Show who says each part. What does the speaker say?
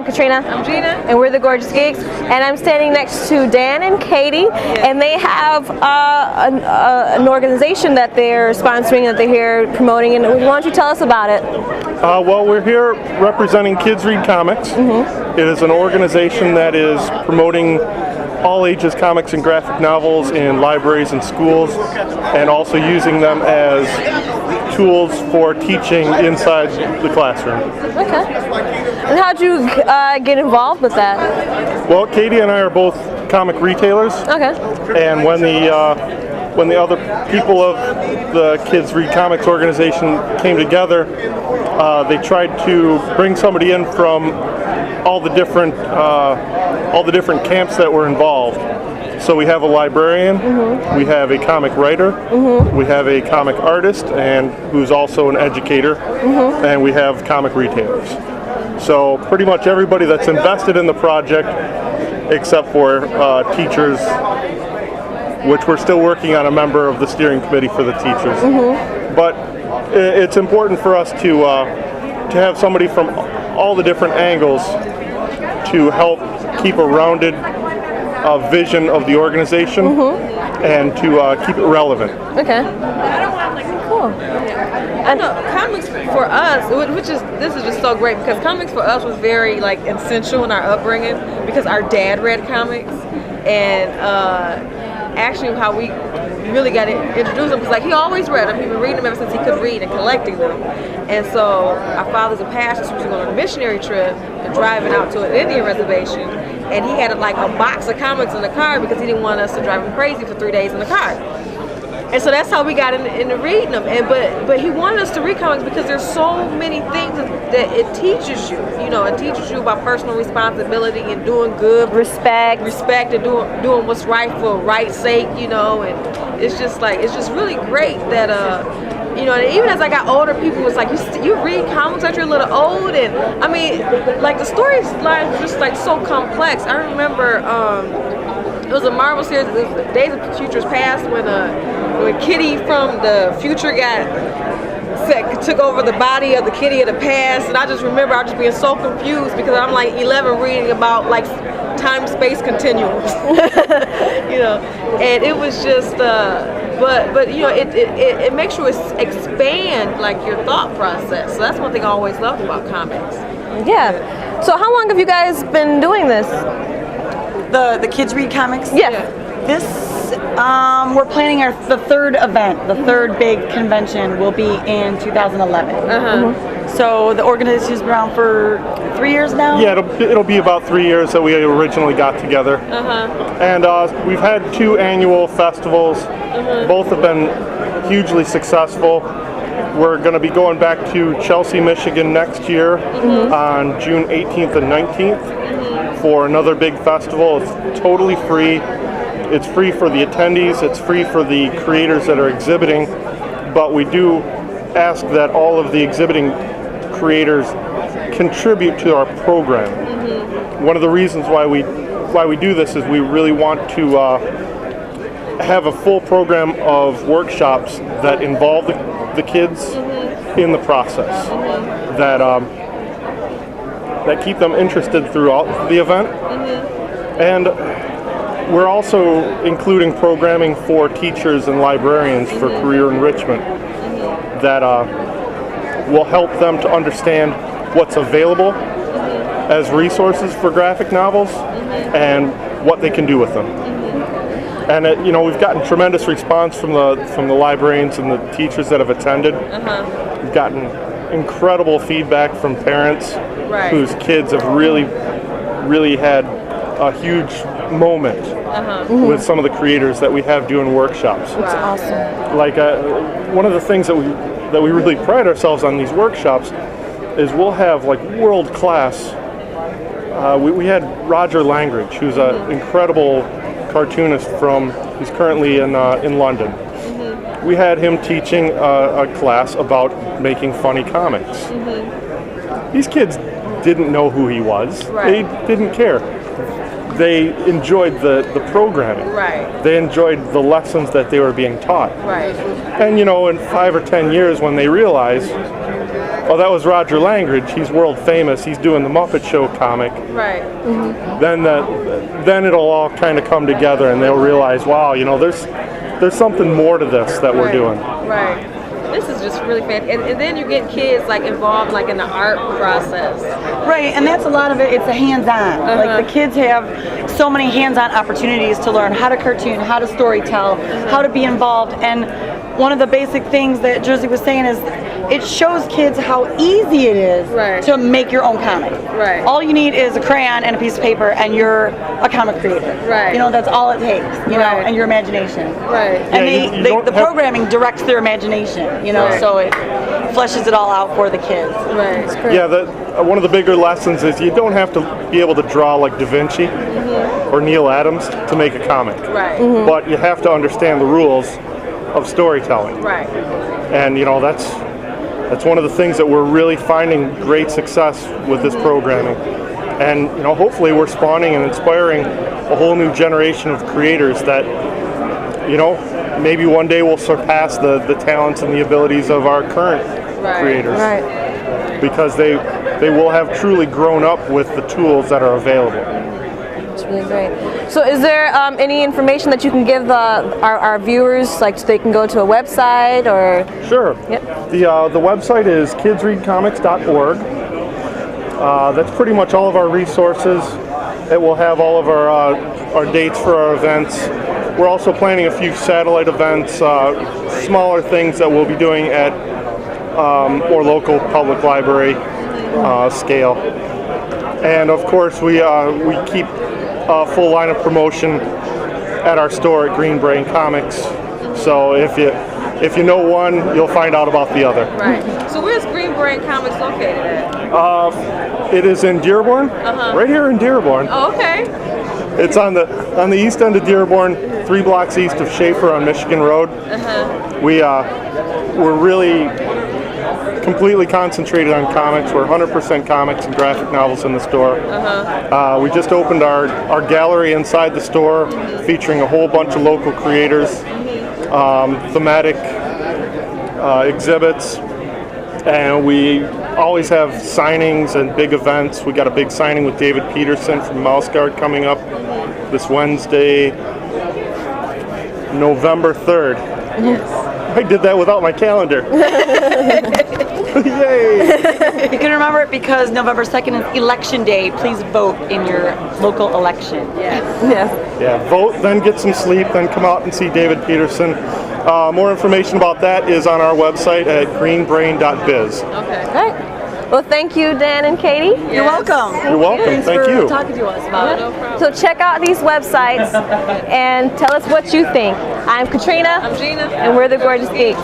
Speaker 1: I'm Katrina.
Speaker 2: I'm Gina.
Speaker 1: And we're the Gorgeous Geeks. And I'm standing next to Dan and Katie. And they have an organization that they're sponsoring, that they're here promoting. And why don't you tell us about it?
Speaker 3: Well, we're here representing Kids Read Comics. It is an organization that is promoting all ages comics and graphic novels in libraries and schools, and also using them as tools for teaching inside the classroom.
Speaker 1: Okay. And how'd you get involved with that?
Speaker 3: Well, Katie and I are both comic retailers.
Speaker 1: Okay.
Speaker 3: And when the other people of the Kids Read Comics organization came together, they tried to bring somebody in from all the different camps that were involved. So we have a librarian, we have a comic writer, we have a comic artist, and who's also an educator, and we have comic retailers. So pretty much everybody that's invested in the project, except for teachers, which we're still working on a member of the steering committee for the teachers. But it's important for us to have somebody from all the different angles to help keep a rounded vision of the organization and to keep it relevant.
Speaker 1: Okay. Cool.
Speaker 2: I know comics for us, this is just so great, because comics for us was very essential in our upbringing, because our dad read comics, and actually how we really got introduced him was he always read them. He'd been reading them ever since he could read and collecting them. And so our father's a pastor, so we was going on a missionary trip and driving out to an Indian reservation, and he had a box of comics in the car because he didn't want us to drive him crazy for 3 days in the car. And so that's how we got into reading them. But he wanted us to read comics because there's so many things that it teaches you. It teaches you about personal responsibility and doing good, respect, and doing what's right for right's sake. And it's just really great that and even as I got older, people was you read comics after you're a little old, and I mean, the storyline was just so complex. I remember it was a Marvel series, Days of Future's Past, when Kitty from the future took over the body of the Kitty of the past, and I just remember I just being so confused because I'm 11 reading about time-space continuums, and it was just, but it makes you expand your thought process. So that's one thing I always loved about comics.
Speaker 1: Yeah. So how long have you guys been doing this?
Speaker 4: The Kids Read Comics?
Speaker 1: Yeah.
Speaker 4: This, we're planning the third event. The third big convention will be in 2011. So the organization's been around for 3 years now?
Speaker 3: Yeah, it'll be about 3 years that we originally got together. And we've had 2 annual festivals. Both have been hugely successful. We're going to be going back to Chelsea, Michigan next year on June 18th and 19th for another big festival. It's totally free. It's free for the attendees. It's free for the creators that are exhibiting. But we do ask that all of the exhibiting creators contribute to our program. One of the reasons why we do this is we really want to have a full program of workshops that involve the kids in the process, that keep them interested throughout the event. And we're also including programming for teachers and librarians for career enrichment that will help them to understand what's available as resources for graphic novels and what they can do with them. And we've gotten tremendous response from the librarians and the teachers that have attended. We've gotten incredible feedback from parents whose kids have really had a huge moment with some of the creators that we have doing workshops.
Speaker 1: That's awesome.
Speaker 3: One of the things that we really pride ourselves on these workshops is we'll have world class. We had Roger Langridge, who's an incredible cartoonist who's currently in London. We had him teaching a class about making funny comics. These kids didn't know who he was. They didn't care. They enjoyed the programming. They enjoyed the lessons that they were being taught. And in 5 or 10 years, when they realize oh, that was Roger Langridge. He's world famous. He's doing the Muppet Show comic.
Speaker 2: Right.
Speaker 3: Then it'll all kind of come together, and they'll realize, wow, you know, there's something more to this that we're doing.
Speaker 2: Right. This is just really fantastic. And then you get kids like involved like in the art process.
Speaker 4: Right, and that's a lot of it. It's a hands-on. Like the kids have so many hands-on opportunities to learn how to cartoon, how to storytell, how to be involved. And one of the basic things that Josie was saying is it shows kids how easy it is to make your own comic.
Speaker 2: Right.
Speaker 4: All you need is a crayon and a piece of paper, and you're a comic creator.
Speaker 2: Right.
Speaker 4: You know, that's all it takes. You know, and your imagination.
Speaker 2: Right.
Speaker 4: And the programming directs their imagination. You know, so it fleshes it all out for the kids.
Speaker 2: Right.
Speaker 3: Yeah, one of the bigger lessons is you don't have to be able to draw like Da Vinci or Neil Adams to make a comic.
Speaker 2: Right.
Speaker 3: But you have to understand the rules of storytelling.
Speaker 2: Right.
Speaker 3: And you know, that's one of the things that we're really finding great success with this programming. And you know, hopefully we're spawning and inspiring a whole new generation of creators that, you know, maybe one day we'll surpass the talents and the abilities of our current creators.
Speaker 1: Right.
Speaker 3: Because they will have truly grown up with the tools that are available.
Speaker 1: It's really great. So is there any information that you can give our viewers, like so they can go to a website or?
Speaker 3: Sure.
Speaker 1: Yep.
Speaker 3: The website is kidsreadcomics.org. That's pretty much all of our resources. It will have all of our dates for our events. We're also planning a few satellite events, smaller things that we'll be doing at more local public library scale. And of course, we keep a full line of promotion at our store at Green Brain Comics. So if you know one, you'll find out about the other.
Speaker 2: Right. So where's Green Brain Comics located at?
Speaker 3: It is in Dearborn, right here in Dearborn.
Speaker 2: Oh, okay.
Speaker 3: It's on the east end of Dearborn, 3 blocks east of Schaefer on Michigan Road. We're really completely concentrated on comics. We're 100% comics and graphic novels in the store. We just opened our gallery inside the store, featuring a whole bunch of local creators, thematic exhibits, and we always have signings and big events. We got a big signing with David Peterson from Mouse Guard coming up this Wednesday, November 3rd. I did that without my calendar. Yay!
Speaker 4: You can remember it because November 2nd is Election Day. Please vote in your local election.
Speaker 3: Yeah, vote, then get some sleep, then come out and see David Peterson. More information about that is on our website at greenbrain.biz.
Speaker 2: Okay.
Speaker 1: All right. Well, thank you, Dan and Katie.
Speaker 4: You're welcome.
Speaker 3: You're welcome.
Speaker 4: Thanks
Speaker 3: Thank
Speaker 4: for
Speaker 3: you.
Speaker 4: talking to us about it.
Speaker 2: No problem.
Speaker 1: So check out these websites and tell us what you think. I'm Katrina.
Speaker 2: I'm Gina.
Speaker 1: And we're the Gorgeous Geeks.